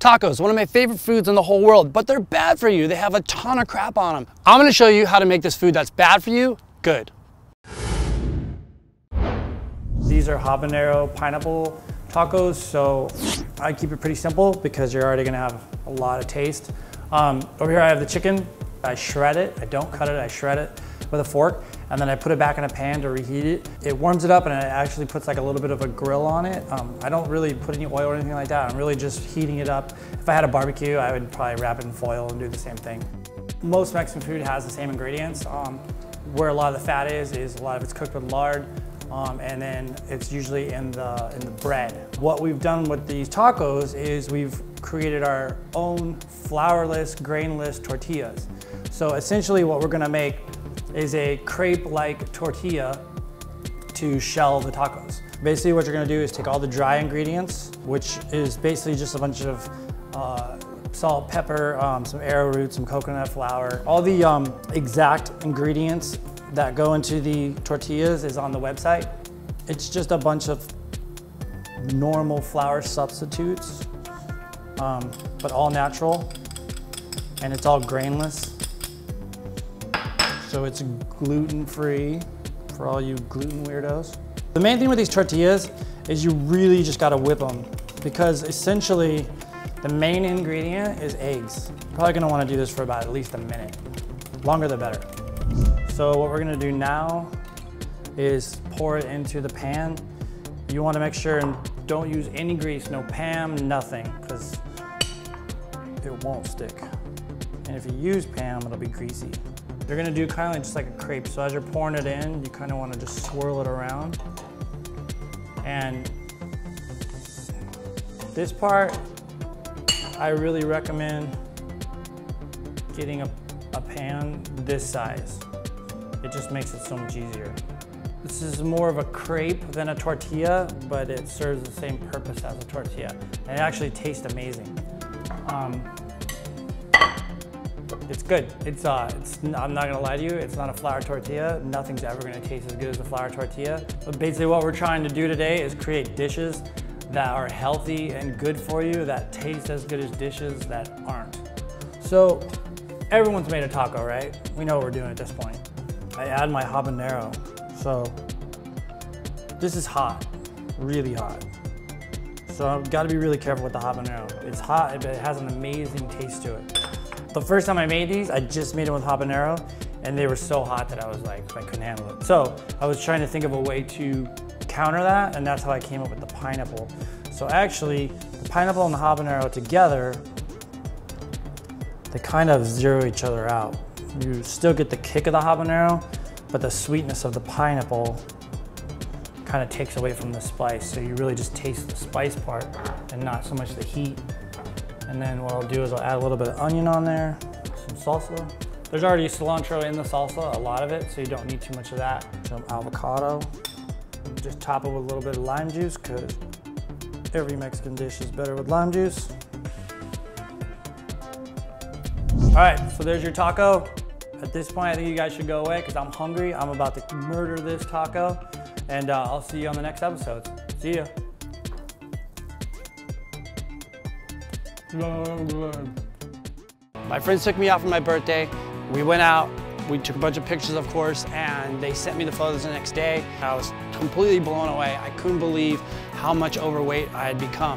Tacos, one of my favorite foods in the whole world, but they're bad for you. They have a ton of crap on them. I'm gonna show you how to make this food that's bad for you good. These are habanero pineapple tacos, so I keep it pretty simple because you're already gonna have a lot of taste. Over here I have the chicken. I shred it. I don't cut it, I shred it with a fork, and then I put it back in a pan to reheat it. It warms it up and it actually puts like a little bit of a grill on it. I don't really put any oil or anything like that. I'm really just heating it up. If I had a barbecue, I would probably wrap it in foil and do the same thing. Most Mexican food has the same ingredients. Where a lot of the fat is a lot of it's cooked with lard, and then it's usually in the bread. What we've done with these tacos is we've created our own flourless, grainless tortillas. So essentially what we're gonna make is a crepe-like tortilla to shell the tacos. Basically what you're gonna do is take all the dry ingredients, which is basically just a bunch of salt, pepper, some arrowroot, some coconut flour. All the exact ingredients that go into the tortillas is on the website. It's just a bunch of normal flour substitutes, but all natural, and it's all grainless. So it's gluten-free for all you gluten weirdos. The main thing with these tortillas is you really just gotta whip them, because essentially the main ingredient is eggs. You're probably gonna wanna do this for about at least a minute. Longer the better. So what we're gonna do now is pour it into the pan. You wanna make sure and don't use any grease, no Pam, nothing, because it won't stick. And if you use Pam, it'll be greasy. You're gonna do kind of like just like a crepe. So as you're pouring it in, you kind of wanna just swirl it around. And this part, I really recommend getting a pan this size. It just makes it so much easier. This is more of a crepe than a tortilla, but it serves the same purpose as a tortilla. And it actually tastes amazing. It's good. I'm not gonna lie to you, it's not a flour tortilla. Nothing's ever gonna taste as good as a flour tortilla. But basically what we're trying to do today is create dishes that are healthy and good for you, that taste as good as dishes that aren't. So everyone's made a taco, right? We know what we're doing at this point. I add my habanero. So this is hot, really hot. So I've got to be really careful with the habanero. It's hot, but it has an amazing taste to it. The first time I made these, I just made them with habanero, and they were so hot that I was like, I couldn't handle it. So I was trying to think of a way to counter that, and that's how I came up with the pineapple. So actually, the pineapple and the habanero together, they kind of zero each other out. You still get the kick of the habanero, but the sweetness of the pineapple kind of takes away from the spice. So you really just taste the spice part and not so much the heat. And then what I'll do is I'll add a little bit of onion on there, some salsa. There's already cilantro in the salsa, a lot of it, so you don't need too much of that. Some avocado. Just top it with a little bit of lime juice, because every Mexican dish is better with lime juice. All right, so there's your taco. At this point, I think you guys should go away because I'm hungry. I'm about to murder this taco, and I'll see you on the next episode. See ya. My friends took me out for my birthday. We went out, we took a bunch of pictures, of course, and they sent me the photos the next day. I was completely blown away. I couldn't believe how much overweight I had become.